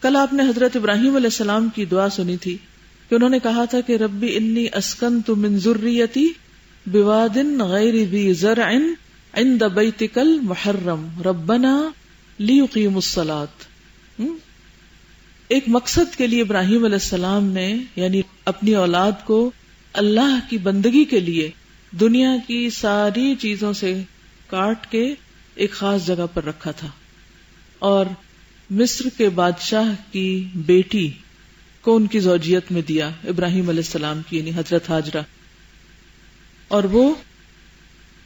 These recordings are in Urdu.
کل آپ نے حضرت ابراہیم علیہ السلام کی دعا سنی تھی کہ انہوں نے کہا تھا کہ ربی انی اسکنت من ذریتی بواد غیر ذی زرع عند بیتک المحرم ربنا لیقیموا الصلاۃ. ایک مقصد کے لیے ابراہیم علیہ السلام نے یعنی اپنی اولاد کو اللہ کی بندگی کے لیے دنیا کی ساری چیزوں سے کاٹ کے ایک خاص جگہ پر رکھا تھا، اور مصر کے بادشاہ کی بیٹی کو ان کی زوجیت میں دیا، ابراہیم علیہ السلام کی یعنی حضرت ہاجرہ، اور وہ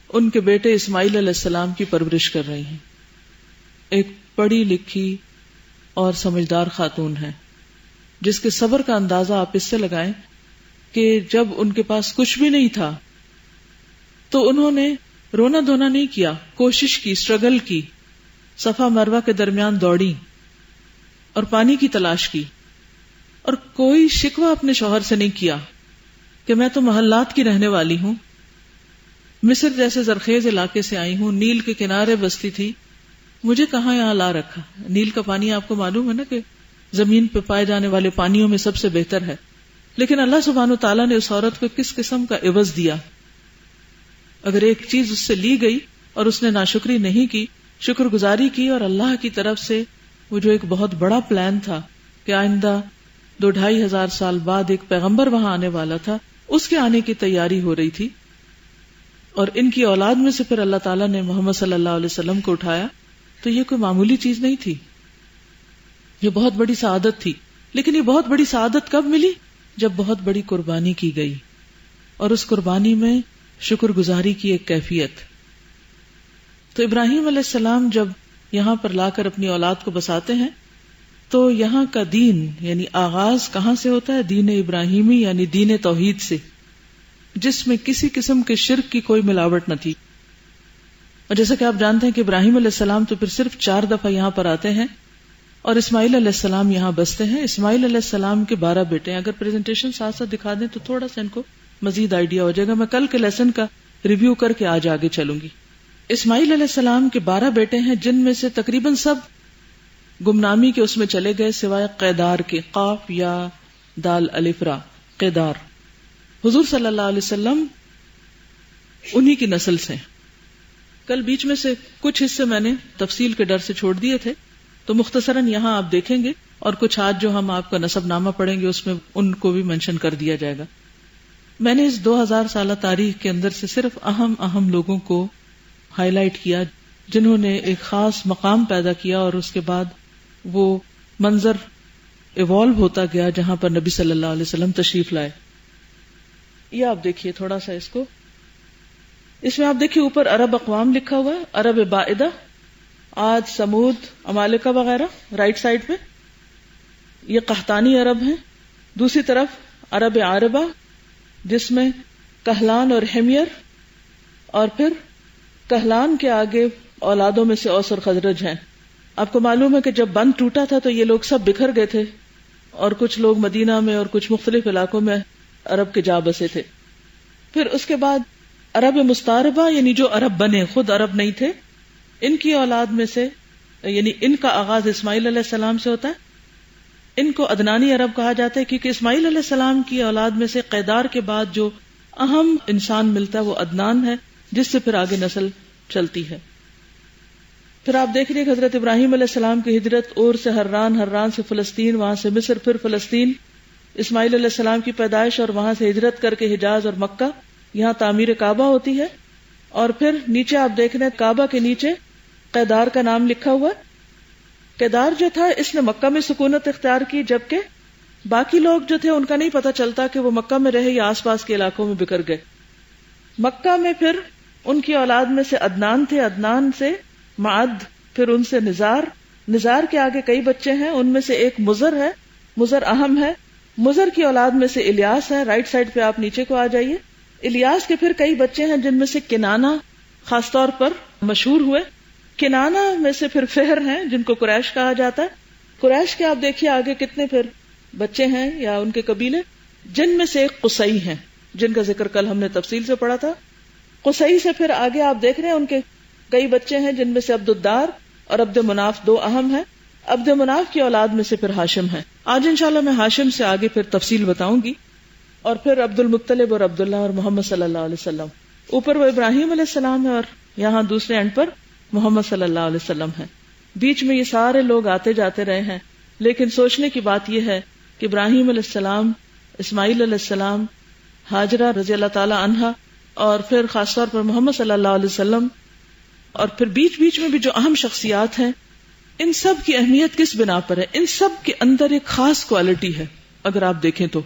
ان کے بیٹے اسماعیل علیہ السلام کی پرورش کر رہی ہیں. ایک پڑھی لکھی اور سمجھدار خاتون ہے جس کے صبر کا اندازہ آپ اس سے لگائیں کہ جب ان کے پاس کچھ بھی نہیں تھا تو انہوں نے رونا دھونا نہیں کیا، کوشش کی، اسٹرگل کی، صفا مروہ کے درمیان دوڑی اور پانی کی تلاش کی، اور کوئی شکوہ اپنے شوہر سے نہیں کیا کہ میں تو محلات کی رہنے والی ہوں، مصر جیسے زرخیز علاقے سے آئی ہوں، نیل کے کنارے بستی تھی، مجھے کہاں یہاں لا رکھا. نیل کا پانی آپ کو معلوم ہے نا کہ زمین پہ پائے جانے والے پانیوں میں سب سے بہتر ہے، لیکن اللہ سبحانہ و تعالیٰ نے اس عورت کو کس قسم کا عوض دیا. اگر ایک چیز اس سے لی گئی اور اس نے ناشکری نہیں کی، شکر گزاری کی، اور اللہ کی طرف سے وہ جو ایک بہت بڑا پلان تھا کہ آئندہ 2-2.5 سال بعد ایک پیغمبر وہاں آنے والا تھا، اس کے آنے کی تیاری ہو رہی تھی، اور ان کی اولاد میں سے پھر اللہ تعالیٰ نے محمد صلی اللہ علیہ وسلم کو اٹھایا، تو یہ کوئی معمولی چیز نہیں تھی، یہ بہت بڑی سعادت تھی. لیکن یہ بہت بڑی سعادت کب ملی؟ جب بہت بڑی قربانی کی گئی، اور اس قربانی میں شکر گزاری کی ایک کیفیت. تو ابراہیم علیہ السلام جب یہاں پر لا کر اپنی اولاد کو بساتے ہیں تو یہاں کا دین یعنی آغاز کہاں سے ہوتا ہے؟ دین ابراہیمی یعنی دین توحید سے، جس میں کسی قسم کے شرک کی کوئی ملاوٹ نہ تھی. اور جیسا کہ آپ جانتے ہیں کہ ابراہیم علیہ السلام تو پھر صرف 4 دفعہ یہاں پر آتے ہیں، اور اسماعیل علیہ السلام یہاں بستے ہیں. اسماعیل علیہ السلام کے 12 بیٹے ہیں. اگر پریزنٹیشن ساتھ ساتھ دکھا دیں تو تھوڑا سا ان کو مزید آئیڈیا ہو جائے گا. میں کل کے لیسن کا ریویو کر کے آج آگے چلوں گی. اسماعیل علیہ السلام کے 12 بیٹے ہیں، جن میں سے تقریباً سب گمنامی کے اس میں چلے گئے سوائے قیدار کے، قاف یا دال الف را، قیدار. حضور صلی اللہ علیہ وسلم انہی کی نسل سے. کل بیچ میں سے کچھ حصے میں نے تفصیل کے ڈر سے چھوڑ دیے تھے، تو مختصراً یہاں آپ دیکھیں گے، اور کچھ آج جو ہم آپ کا نسب نامہ پڑھیں گے اس میں ان کو بھی منشن کر دیا جائے گا. میں نے اس 2000 سالہ تاریخ کے اندر سے صرف اہم لوگوں کو ہائی لائٹ کیا جنہوں نے ایک خاص مقام پیدا کیا، اور اس کے بعد وہ منظر ایوالو ہوتا گیا جہاں پر نبی صلی اللہ علیہ وسلم تشریف لائے. یہ آپ دیکھیے تھوڑا سا اس میں آپ دیکھیے اوپر عرب اقوام لکھا ہوا ہے، عرب بائدہ، عاد، سمود، عمالقہ وغیرہ رائٹ سائڈ پہ. یہ قحطانی عرب ہیں. دوسری طرف عرب عاربہ جس میں کہلان اور حمیر، اور پھر کہلان کے آگے اولادوں میں سے اوس اور خزرج ہیں. آپ کو معلوم ہے کہ جب بند ٹوٹا تھا تو یہ لوگ سب بکھر گئے تھے، اور کچھ لوگ مدینہ میں اور کچھ مختلف علاقوں میں عرب کے جا بسے تھے. پھر اس کے بعد عرب مستعربہ یعنی جو عرب بنے، خود عرب نہیں تھے، ان کی اولاد میں سے یعنی ان کا آغاز اسماعیل علیہ السلام سے ہوتا ہے. ان کو عدنانی عرب کہا جاتا ہے کیونکہ اسماعیل علیہ السلام کی اولاد میں سے قیدار کے بعد جو اہم انسان ملتا ہے وہ عدنان ہے، جس سے پھر آگے نسل چلتی ہے. پھر آپ دیکھ رہے حضرت ابراہیم علیہ السلام کی ہجرت اور سے حران سے فلسطین، وہاں سے مصر، پھر فلسطین، اسماعیل علیہ السلام کی پیدائش اور وہاں سے ہجرت کر کے حجاز اور مکہ، یہاں تعمیر کعبہ ہوتی ہے. اور پھر نیچے آپ دیکھ رہے ہیں کعبہ کے نیچے قیدار کا نام لکھا ہوا. قیدار جو تھا اس نے مکہ میں سکونت اختیار کی، جبکہ باقی لوگ جو تھے ان کا نہیں پتا چلتا کہ وہ مکہ میں رہے یا آس پاس کے علاقوں میں بکھر گئے. مکہ میں پھر ان کی اولاد میں سے عدنان تھے، عدنان سے معد، پھر ان سے نزار کے آگے کئی بچے ہیں، ان میں سے ایک مزر ہے، مزر اہم ہے. مزر کی اولاد میں سے الیاس ہے. رائٹ سائڈ پہ آپ نیچے کو آ جائیے. الیاس کے پھر کئی بچے ہیں جن میں سے کنانہ خاص طور پر مشہور ہوئے. کنانہ میں سے پھر فہر ہیں جن کو قریش کہا جاتا ہے. قریش کے آپ دیکھیے آگے کتنے پھر بچے ہیں یا ان کے قبیلے، جن میں سے ایک قصی ہیں جن کا ذکر کل ہم نے تفصیل سے پڑھا تھا. قصی سے پھر آگے آپ دیکھ رہے ہیں ان کے کئی بچے ہیں جن میں سے عبد الدار اور عبد مناف 2 اہم ہیں. عبد مناف کی اولاد میں سے پھر ہاشم ہے. آج انشاءاللہ میں ہاشم سے آگے پھر تفصیل بتاؤں گی، اور پھر عبد المطلب اور عبداللہ اور محمد صلی اللہ علیہ وسلم. اوپر وہ ابراہیم علیہ السلام ہے اور یہاں دوسرے اینڈ پر محمد صلی اللہ علیہ وسلم ہے. بیچ میں یہ سارے لوگ آتے جاتے رہے ہیں، لیکن سوچنے کی بات یہ ہے کہ ابراہیم علیہ السلام، اسماعیل علیہ السلام، ہاجرہ رضی اللہ تعالی عنہا، اور پھر خاص طور پر محمد صلی اللہ علیہ وسلم، اور پھر بیچ بیچ میں بھی جو اہم شخصیات ہیں، ان سب کی اہمیت کس بنا پر ہے؟ ان سب کے اندر ایک خاص کوالٹی ہے اگر آپ دیکھیں تو،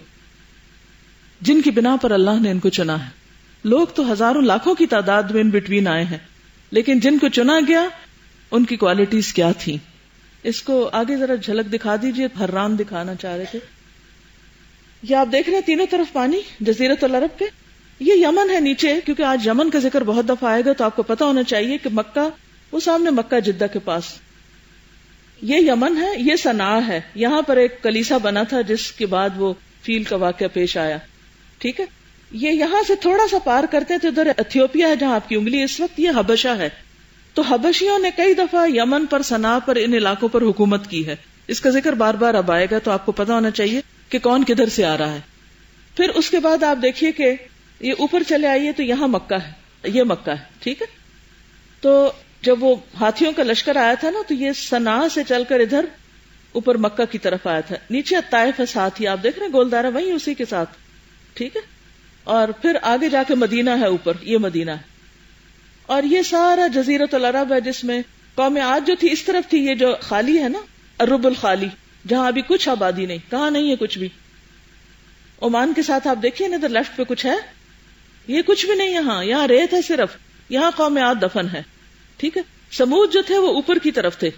جن کی بنا پر اللہ نے ان کو چنا ہے. لوگ تو ہزاروں لاکھوں کی تعداد میں ان بٹوین آئے ہیں، لیکن جن کو چنا گیا ان کی کوالٹیز کیا تھیں. اس کو آگے ذرا جھلک دکھا دیجئے. حران دکھانا چاہ رہے تھے. یہ آپ دیکھ رہے ہیں تینوں طرف پانی جزیرۃ العرب کے. یہ یمن ہے نیچے، کیونکہ آج یمن کا ذکر بہت دفعہ آئے گا تو آپ کو پتا ہونا چاہیے کہ مکہ، وہ سامنے مکہ جدہ کے پاس یہ یمن ہے. یہ صنعاء ہے. یہاں پر ایک کلیسا بنا تھا جس کے بعد وہ فیل کا واقعہ پیش آیا. ٹھیک ہے. یہ یہاں سے تھوڑا سا پار کرتے ہیں تو ادھر ایتھیوپیا ہے جہاں آپ کی انگلی اس وقت، یہ حبشہ ہے. تو حبشیوں نے کئی دفعہ یمن پر، صنعاء پر، ان علاقوں پر حکومت کی ہے. اس کا ذکر بار بار اب آئے گا تو آپ کو پتا ہونا چاہیے کہ کون کدھر سے آ رہا ہے. پھر اس کے بعد آپ دیکھیے کہ یہ اوپر چلے آئیے تو یہاں مکہ ہے، یہ مکہ ہے. ٹھیک ہے. تو جب وہ ہاتھیوں کا لشکر آیا تھا نا، تو یہ صنعاء سے چل کر ادھر اوپر مکہ کی طرف آیا تھا. نیچے الطائف ہے ساتھ ہی، آپ دیکھ رہے ہیں گولدارا وہیں اسی کے ساتھ. ٹھیک ہے. اور پھر آگے جا کے مدینہ ہے اوپر، یہ مدینہ ہے. اور یہ سارا جزیرۃ العرب ہے جس میں قوم عاد جو تھی اس طرف تھی، یہ جو خالی ہے نا، الرب الخالی، جہاں ابھی کچھ آبادی نہیں، کہاں نہیں ہے کچھ بھی. عمان کے ساتھ آپ دیکھیے نا ادھر لیفٹ پہ کچھ ہے، یہ کچھ بھی نہیں. یہاں ریت ہے صرف. یہاں قوم عاد دفن ہے. ٹھیک ہے. سمود جو تھے وہ اوپر کی طرف تھے،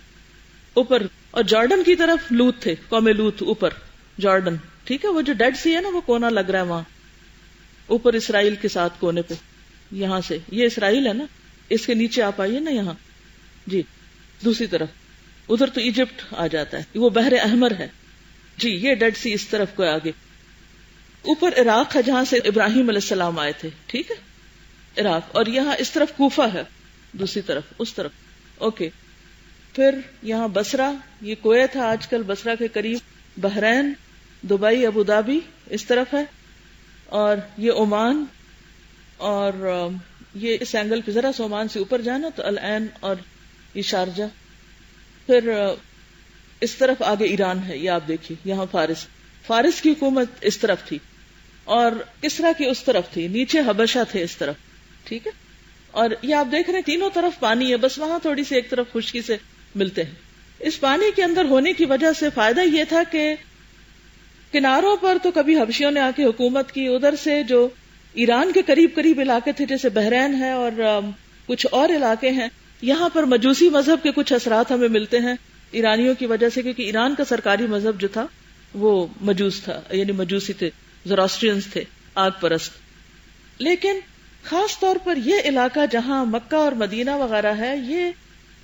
اوپر، اور جارڈن کی طرف لوط تھے، قوم لوط اوپر جارڈن. ٹھیک ہے. وہ جو ڈیڈ سی ہے نا، وہ کونا لگ رہا ہے وہاں اوپر اسرائیل کے ساتھ کونے پہ. یہاں سے یہ اسرائیل ہے نا، اس کے نیچے آپ آئیے نا یہاں، جی دوسری طرف ادھر تو ایجپٹ آ جاتا ہے، وہ بحر احمر ہے. جی یہ ڈیڈ سی اس طرف کو آگے. اوپر عراق ہے جہاں سے ابراہیم علیہ السلام آئے تھے. ٹھیک ہے. عراق. اور یہاں اس طرف کوفہ ہے، دوسری طرف اس طرف. اوکے. پھر یہاں بصرہ، یہ کویت ہے آج کل بصرہ کے قریب. بحرین، دبئی، ابو ظہبی اس طرف ہے. اور یہ عمان، اور یہ اس اینگل پہ ذرا سا عمان سے اوپر جانا تو العین اور یہ شارجہ. پھر اس طرف آگے ایران ہے، یہ آپ دیکھیے یہاں فارس کی حکومت اس طرف تھی، اور کسرا کی اس طرف تھی. نیچے حبشہ تھے اس طرف. ٹھیک ہے. اور یہ آپ دیکھ رہے ہیں تینوں طرف پانی ہے، بس وہاں تھوڑی سی ایک طرف خشکی سے ملتے ہیں. اس پانی کے اندر ہونے کی وجہ سے فائدہ یہ تھا کہ کناروں پر تو کبھی حبشیوں نے آ کے حکومت کی، ادھر سے جو ایران کے قریب قریب علاقے تھے جیسے بحرین ہے اور کچھ اور علاقے ہیں، یہاں پر مجوسی مذہب کے کچھ اثرات ہمیں ملتے ہیں ایرانیوں کی وجہ سے، کیونکہ ایران کا سرکاری مذہب جو تھا وہ مجوس تھا، یعنی مجوسی تھے، زوراسٹرینز تھے، آگ پرست. لیکن خاص طور پر یہ علاقہ جہاں مکہ اور مدینہ وغیرہ ہے، یہ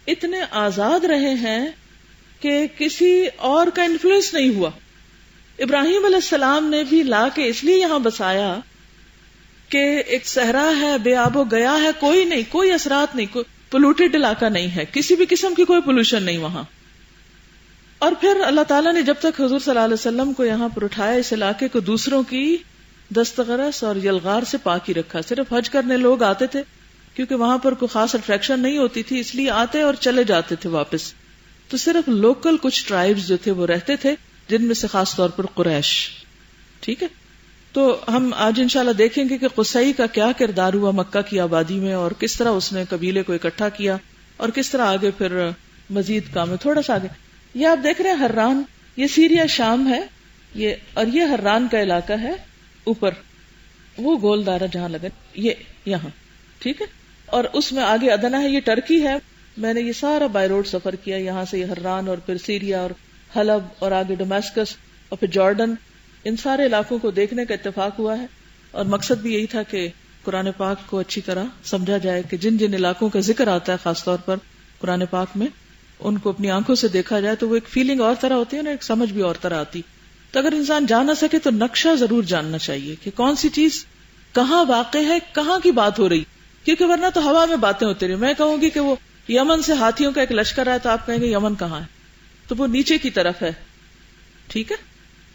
اتنے آزاد رہے ہیں کہ کسی اور کا انفلوئنس نہیں ہوا. ابراہیم علیہ السلام نے بھی لا کے اس لیے یہاں بسایا کہ ایک صحرا ہے، بے آب و گیا ہے، کوئی نہیں، کوئی اثرات نہیں، کوئی پولوٹیڈ علاقہ نہیں ہے، کسی بھی قسم کی کوئی پولوشن نہیں وہاں. اور پھر اللہ تعالیٰ نے جب تک حضور صلی اللہ علیہ وسلم کو یہاں پر اٹھایا، اس علاقے کو دوسروں کی دستغرس اور یلغار سے پاک ہی رکھا. صرف حج کرنے لوگ آتے تھے کیونکہ وہاں پر کوئی خاص اٹریکشن نہیں ہوتی تھی، اس لیے آتے اور چلے جاتے تھے واپس. تو صرف لوکل کچھ ٹرائبز جو تھے وہ رہتے تھے، جن میں سے خاص طور پر قریش. ٹھیک ہے. تو ہم آج انشاءاللہ دیکھیں گے کہ قصی کا کیا کردار ہوا مکہ کی آبادی میں، اور کس طرح اس نے قبیلے کو اکٹھا کیا، اور کس طرح آگے پھر مزید کام ہے. تھوڑا سا آگے یہ آپ دیکھ رہے ہیں حران، یہ سیریا شام ہے یہ، اور یہ حران کا علاقہ ہے اوپر، وہ گولدارا جہاں لگا یہ یہاں. ٹھیک ہے. اور اس میں آگے ادنا ہے، یہ ٹرکی ہے. میں نے یہ سارا بائی روڈ سفر کیا، یہاں سے یہ حران اور پھر سیریا اور حلب اور آگے ڈماسکس اور پھر جارڈن، ان سارے علاقوں کو دیکھنے کا اتفاق ہوا ہے. اور مقصد بھی یہی تھا کہ قرآن پاک کو اچھی طرح سمجھا جائے کہ جن جن علاقوں کا ذکر آتا ہے خاص طور پر قرآن پاک میں، ان کو اپنی آنکھوں سے دیکھا جائے تو وہ ایک فیلنگ اور طرح ہوتی ہے نا، ایک سمجھ بھی اور طرح آتی. تو اگر انسان جان نہ سکے تو نقشہ ضرور جاننا چاہیے کہ کون سی چیز کہاں واقع ہے، کہاں کی بات ہو رہی، کیونکہ ورنہ تو ہوا میں باتیں ہوتی رہی. میں کہوں گی کہ وہ یمن سے ہاتھیوں کا ایک لشکر ہے تو آپ کہیں گے یمن کہاں ہے، تو وہ نیچے کی طرف ہے، ٹھیک ہے،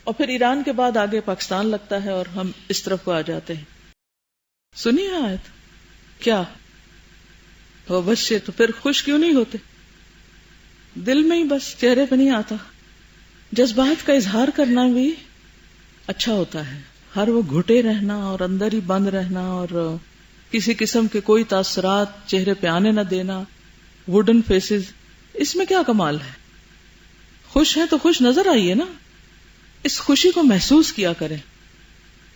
اور پھر ایران کے بعد آگے پاکستان لگتا ہے اور ہم اس طرف کو آ جاتے ہیں. سنیے آیت کیا وبشر، تو پھر خوش کیوں نہیں ہوتے؟ دل میں ہی بس، چہرے پہ نہیں آتا. جذبات کا اظہار کرنا بھی اچھا ہوتا ہے، ہر وہ گھٹے رہنا اور اندر ہی بند رہنا اور کسی قسم کے کوئی تاثرات چہرے پہ آنے نہ دینا، ووڈن فیسز، اس میں کیا کمال ہے؟ خوش ہیں تو خوش نظر آئیے نا، اس خوشی کو محسوس کیا کریں.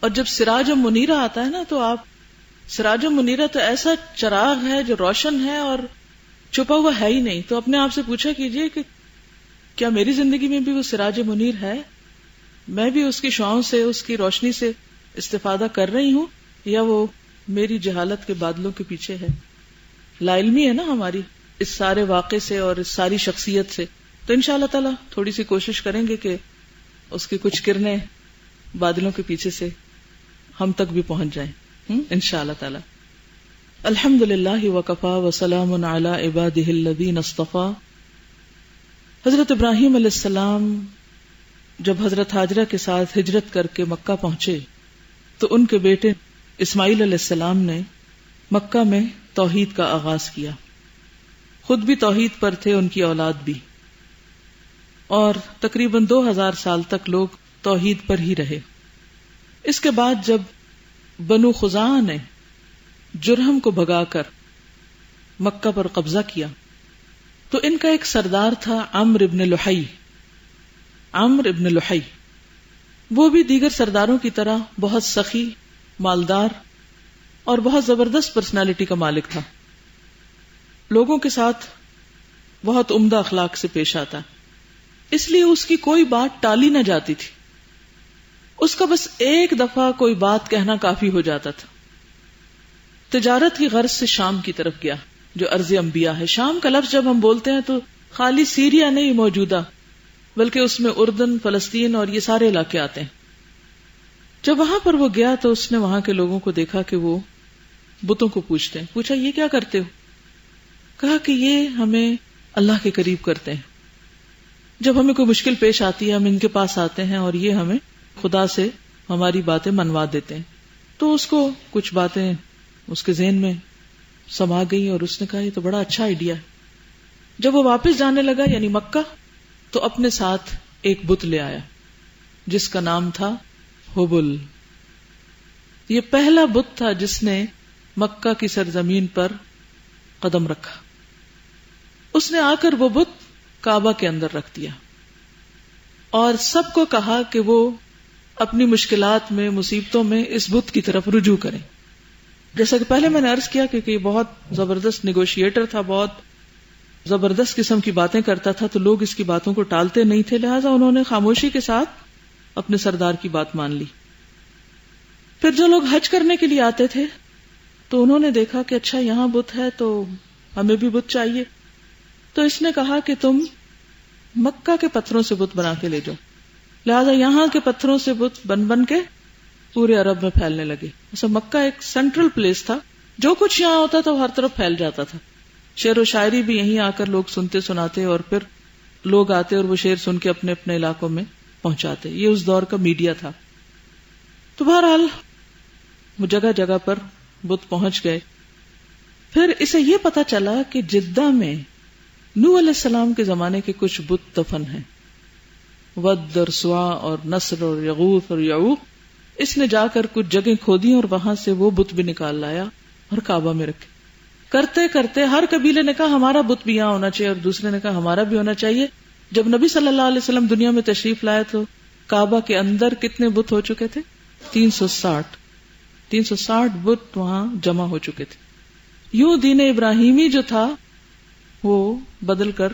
اور جب سراج منیرہ آتا ہے نا، تو آپ سراج منیرہ تو ایسا چراغ ہے جو روشن ہے اور چھپا ہوا ہے ہی نہیں. تو اپنے آپ سے پوچھا کیجئے کہ کیا میری زندگی میں بھی وہ سراج منیر ہے؟ میں بھی اس کی شعاؤں سے، اس کی روشنی سے استفادہ کر رہی ہوں، یا وہ میری جہالت کے بادلوں کے پیچھے ہے؟ لا علمی ہے نا ہماری اس سارے واقعے سے اور اس ساری شخصیت سے. تو انشاءاللہ تعالی تھوڑی سی کوشش کریں گے کہ اس کی کچھ کرنیں بادلوں کے پیچھے سے ہم تک بھی پہنچ جائیں انشاءاللہ تعالی. الحمدللہ وکفا وسلام علی عبادہ الذین اصطفی. حضرت ابراہیم علیہ السلام جب حضرت ہاجرہ کے ساتھ ہجرت کر کے مکہ پہنچے تو ان کے بیٹے اسماعیل علیہ السلام نے مکہ میں توحید کا آغاز کیا. خود بھی توحید پر تھے، ان کی اولاد بھی، اور تقریباً 2000 سال تک لوگ توحید پر ہی رہے. اس کے بعد جب بنو خزاعہ نے جرہم کو بھگا کر مکہ پر قبضہ کیا تو ان کا ایک سردار تھا عمرو ابن لحی. عمرو ابن لحی وہ بھی دیگر سرداروں کی طرح بہت سخی، مالدار اور بہت زبردست پرسنالٹی کا مالک تھا. لوگوں کے ساتھ بہت عمدہ اخلاق سے پیش آتا، اس لیے اس کی کوئی بات ٹالی نہ جاتی تھی. اس کا بس ایک دفعہ کوئی بات کہنا کافی ہو جاتا تھا. تجارت کی غرض سے شام کی طرف گیا جو ارض انبیاء ہے. شام کا لفظ جب ہم بولتے ہیں تو خالی سیریا نہیں موجودہ، بلکہ اس میں اردن، فلسطین اور یہ سارے علاقے آتے ہیں. جب وہاں پر وہ گیا تو اس نے وہاں کے لوگوں کو دیکھا کہ وہ بتوں کو پوچھتے ہیں. پوچھا یہ کیا کرتے ہو؟ کہا کہ یہ ہمیں اللہ کے قریب کرتے ہیں. جب ہمیں کوئی مشکل پیش آتی ہے ہم ان کے پاس آتے ہیں اور یہ ہمیں خدا سے ہماری باتیں منوا دیتے ہیں. تو اس کو کچھ باتیں اس کے ذہن میں سما گئی اور اس نے کہا یہ تو بڑا اچھا آئیڈیا ہے. جب وہ واپس جانے لگا یعنی مکہ، تو اپنے ساتھ ایک بت لے آیا جس کا نام تھا ہبل. یہ پہلا بت تھا جس نے مکہ کی سرزمین پر قدم رکھا. اس نے آ کر وہ بت کعبہ کے اندر رکھ دیا اور سب کو کہا کہ وہ اپنی مشکلات میں، مصیبتوں میں اس بت کی طرف رجوع کریں. جیسا کہ پہلے میں نے عرض کیا کہ یہ بہت زبردست نیگوشیٹر تھا، بہت زبردست قسم کی باتیں کرتا تھا، تو لوگ اس کی باتوں کو ٹالتے نہیں تھے، لہٰذا انہوں نے خاموشی کے ساتھ اپنے سردار کی بات مان لی. پھر جو لوگ حج کرنے کے لیے آتے تھے تو انہوں نے دیکھا کہ اچھا یہاں بت ہے تو ہمیں بھی بت چاہیے. تو اس نے کہا کہ تم مکہ کے پتھروں سے بت بنا کے لے جاؤ. لہذا یہاں کے پتھروں سے بت بن بن کے پورے عرب میں پھیلنے لگے. ایسا مکہ ایک سینٹرل پلیس تھا، جو کچھ یہاں ہوتا تھا وہ ہر طرف پھیل جاتا تھا. شعر و شاعری بھی یہیں آ کر لوگ سنتے سناتے اور پھر لوگ آتے اور وہ شعر سن کے اپنے اپنے علاقوں میں پہنچاتے. یہ اس دور کا میڈیا تھا. تو بہرحال وہ جگہ جگہ پر بت پہنچ گئے. پھر اسے یہ پتا چلا کہ جدہ میں نوح علیہ السلام کے زمانے کے کچھ بت دفن ہیں، ود اور سوا اور نصر اور یغوث اور یعوق. اس نے جا کر کچھ جگہیں کھودی اور وہاں سے وہ بت بھی نکال لایا اور کعبہ میں رکھے. کرتے کرتے ہر قبیلے نے کہا ہمارا بت بھی یہاں ہونا چاہیے اور دوسرے نے کہا ہمارا بھی ہونا چاہیے. جب نبی صلی اللہ علیہ وسلم دنیا میں تشریف لائے تو کعبہ کے اندر کتنے بت ہو چکے تھے؟ 360 بت وہاں جمع ہو چکے تھے. یوں دین ابراہیمی جو تھا وہ بدل کر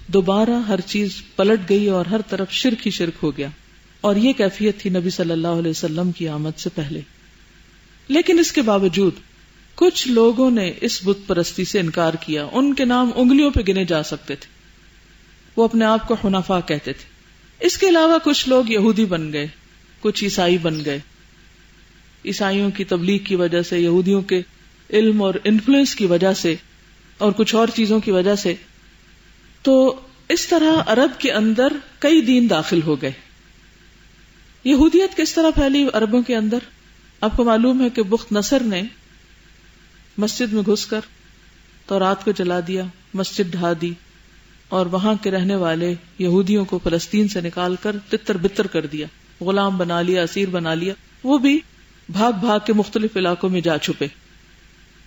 دوبارہ ہر چیز پلٹ گئی اور ہر طرف شرک ہی شرک ہو گیا. اور یہ کیفیت تھی نبی صلی اللہ علیہ وسلم کی آمد سے پہلے. لیکن اس کے باوجود کچھ لوگوں نے اس بت پرستی سے انکار کیا. ان کے نام انگلیوں پہ گنے جا سکتے تھے. وہ اپنے آپ کو حنفاء کہتے تھے. اس کے علاوہ کچھ لوگ یہودی بن گئے، کچھ عیسائی بن گئے. عیسائیوں کی تبلیغ کی وجہ سے، یہودیوں کے علم اور انفلوئنس کی وجہ سے اور کچھ اور چیزوں کی وجہ سے. تو اس طرح عرب کے اندر کئی دین داخل ہو گئے. یہودیت کس طرح پھیلی عربوں کے اندر؟ آپ کو معلوم ہے کہ بخت نصر نے مسجد میں گھس کر تورات کو جلا دیا، مسجد ڈھا دی، اور وہاں کے رہنے والے یہودیوں کو فلسطین سے نکال کر تتر بتر کر دیا، غلام بنا لیا، اسیر بنا لیا. وہ بھی بھاگ بھاگ کے مختلف علاقوں میں جا چھپے.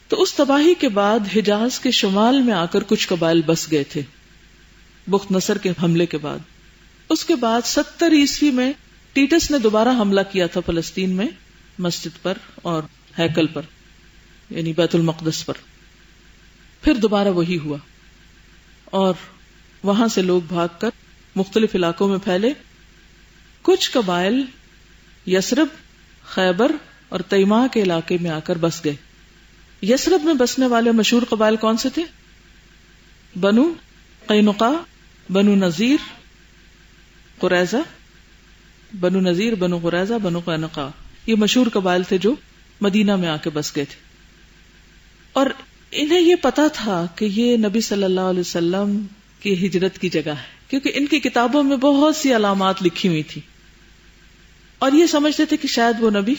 تو اس تباہی کے بعد حجاز کے شمال میں آ کر کچھ قبائل بس گئے تھے بخت نصر کے حملے کے بعد. اس کے بعد 70 عیسوی میں ٹیٹس نے دوبارہ حملہ کیا تھا فلسطین میں، مسجد پر اور ہیکل پر، یعنی بیت المقدس پر. پھر دوبارہ وہی ہوا اور وہاں سے لوگ بھاگ کر مختلف علاقوں میں پھیلے. کچھ قبائل یثرب، خیبر اور تیماء کے علاقے میں آ کر بس گئے. یثرب میں بسنے والے مشہور قبائل کون سے تھے؟ بنو قینقاع، بنو نذیر، قریظہ، بنو نذیر، بنو قریظہ، بنو قینقاع. یہ مشہور قبائل تھے جو مدینہ میں آ کے بس گئے تھے. اور انہیں یہ پتا تھا کہ یہ نبی صلی اللہ علیہ وسلم کی ہجرت کی جگہ ہے، کیونکہ ان کی کتابوں میں بہت سی علامات لکھی ہوئی تھی، اور یہ سمجھتے تھے کہ شاید وہ نبی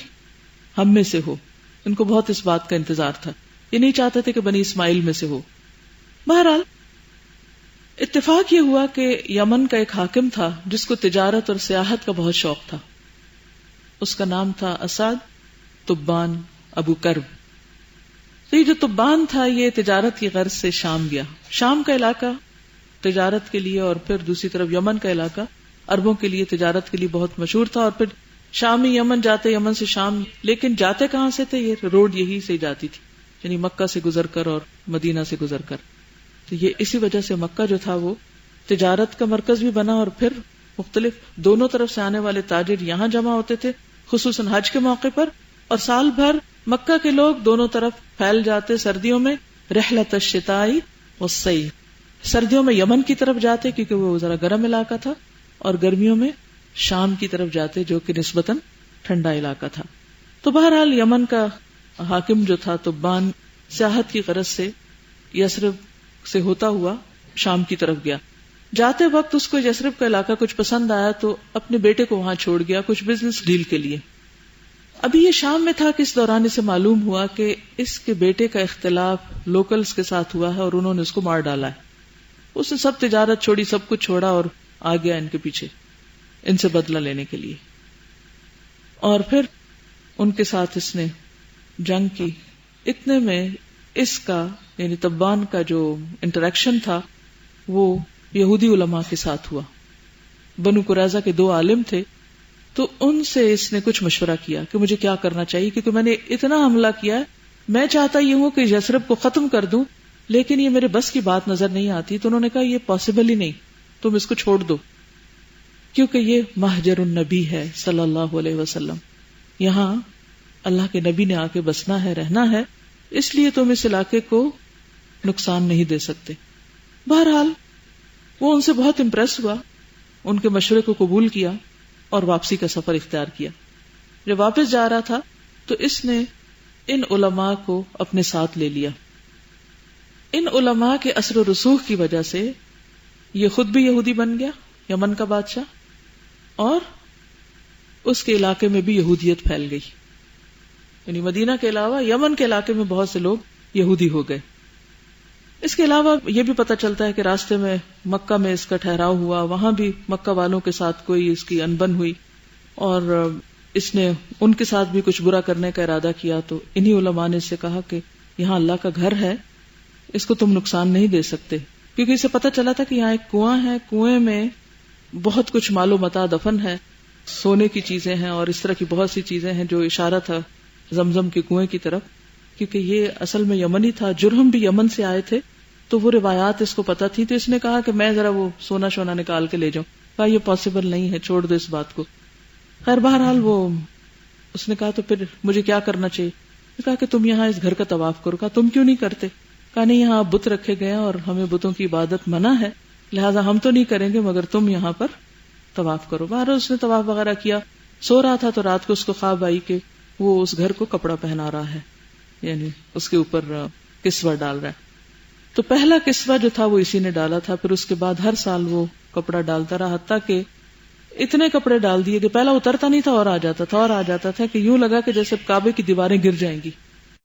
ہم میں سے ہو. ان کو بہت اس بات کا انتظار تھا، یہ نہیں چاہتے تھے کہ بنی اسماعیل میں سے ہو. بہرحال اتفاق یہ ہوا کہ یمن کا ایک حاکم تھا جس کو تجارت اور سیاحت کا بہت شوق تھا. اس کا نام تھا اسعد تبان ابو کرب. تو یہ جو تبان تھا یہ تجارت کی غرض سے شام گیا. شام کا علاقہ تجارت کے لیے اور پھر دوسری طرف یمن کا علاقہ عربوں کے لیے تجارت کے لیے بہت مشہور تھا. اور پھر شامی یمن جاتے، یمن سے شام، لیکن جاتے کہاں سے تھے؟ یہ روڈ یہی سے جاتی تھی، یعنی مکہ سے گزر کر اور مدینہ سے گزر کر. تو یہ اسی وجہ سے مکہ جو تھا وہ تجارت کا مرکز بھی بنا، اور پھر مختلف دونوں طرف سے آنے والے تاجر یہاں جمع ہوتے تھے خصوصاً حج کے موقع پر. اور سال بھر مکہ کے لوگ دونوں طرف پھیل جاتے. سردیوں میں رحلۃ الشتاء والصیف، سردیوں میں یمن کی طرف جاتے کیونکہ وہ ذرا گرم علاقہ تھا، اور گرمیوں میں شام کی طرف جاتے جو کہ نسبتاً ٹھنڈا علاقہ تھا. تو بہرحال یمن کا حاکم جو تھا تبان سیاحت کی غرض سے یثرب سے ہوتا ہوا شام کی طرف گیا. جاتے وقت اس کو یثرب کا علاقہ کچھ پسند آیا تو اپنے بیٹے کو وہاں چھوڑ گیا کچھ بزنس ڈیل کے لیے. ابھی یہ شام میں تھا کہ اس دوران اسے معلوم ہوا کہ اس کے بیٹے کا اختلاف لوکلز کے ساتھ ہوا ہے اور انہوں نے اس کو مار ڈالا ہے. اس نے سب تجارت چھوڑی، سب کچھ چھوڑا اور آ گیا ان کے پیچھے ان سے بدلہ لینے کے لیے. اور پھر ان کے ساتھ اس نے جنگ کی. اتنے میں اس کا یعنی تبان کا جو انٹریکشن تھا وہ یہودی علماء کے ساتھ ہوا. بنو قریظہ کے 2 عالم تھے، تو ان سے اس نے کچھ مشورہ کیا کہ مجھے کیا کرنا چاہیے، کیونکہ میں نے اتنا حملہ کیا ہے، میں چاہتا یہ ہوں کہ یثرب کو ختم کر دوں، لیکن یہ میرے بس کی بات نظر نہیں آتی. تو انہوں نے کہا یہ پاسبل ہی نہیں، تم اس کو چھوڑ دو، کیونکہ یہ مہجر النبی ہے صلی اللہ علیہ وسلم، یہاں اللہ کے نبی نے آ کے بسنا ہے، رہنا ہے، اس لیے تم اس علاقے کو نقصان نہیں دے سکتے. بہرحال وہ ان سے بہت امپریس ہوا، ان کے مشورے کو قبول کیا اور واپسی کا سفر اختیار کیا. جب واپس جا رہا تھا تو اس نے ان علماء کو اپنے ساتھ لے لیا. ان علماء کے اثر و رسوخ کی وجہ سے یہ خود بھی یہودی بن گیا، یمن کا بادشاہ، اور اس کے علاقے میں بھی یہودیت پھیل گئی. یعنی مدینہ کے علاوہ یمن کے علاقے میں بہت سے لوگ یہودی ہو گئے. اس کے علاوہ یہ بھی پتہ چلتا ہے کہ راستے میں مکہ میں اس کا ٹھہراؤ ہوا، وہاں بھی مکہ والوں کے ساتھ کوئی اس کی انبن ہوئی اور اس نے ان کے ساتھ بھی کچھ برا کرنے کا ارادہ کیا. تو انہی علماء نے اس سے کہا کہ یہاں اللہ کا گھر ہے، اس کو تم نقصان نہیں دے سکتے، کیونکہ اسے پتہ چلا تھا کہ یہاں ایک کنواں ہے، کنویں میں بہت کچھ مال و متاع دفن ہے، سونے کی چیزیں ہیں اور اس طرح کی بہت سی چیزیں ہیں، جو اشارہ تھا زمزم کے کنویں کی طرف. کیونکہ یہ اصل میں یمنی تھا، جرہم بھی یمن سے آئے تھے، تو وہ روایات اس کو پتہ تھی. تو اس نے کہا کہ میں ذرا وہ سونا شونا نکال کے لے جاؤں. کہا یہ پاسبل نہیں ہے، چھوڑ دو اس بات کو. خیر بہرحال وہ اس نے کہا تو پھر مجھے کیا کرنا چاہیے؟ کہا کہ تم یہاں اس گھر کا طواف کرو. کہا تم کیوں نہیں کرتے؟ کہا نہیں، یہاں بت رکھے گئے اور ہمیں بتوں کی عبادت منع ہے، لہٰذا ہم تو نہیں کریں گے، مگر تم یہاں پر طواف کرو. بہرحال اس نے طواف وغیرہ کیا، سو رہا تھا تو رات کو اس کو خواب آئی کہ وہ اس گھر کو کپڑا پہنا رہا ہے، یعنی اس کے اوپر کسوہ ڈال رہا ہے. تو پہلا کسوہ جو تھا وہ اسی نے ڈالا تھا، پھر اس کے بعد ہر سال وہ کپڑا ڈالتا رہا، حتیٰ کہ اتنے کپڑے ڈال دیے کہ پہلا اترتا نہیں تھا اور آ جاتا تھا اور آ جاتا تھا کہ یوں لگا کہ جیسے کعبے کی دیواریں گر جائیں گی.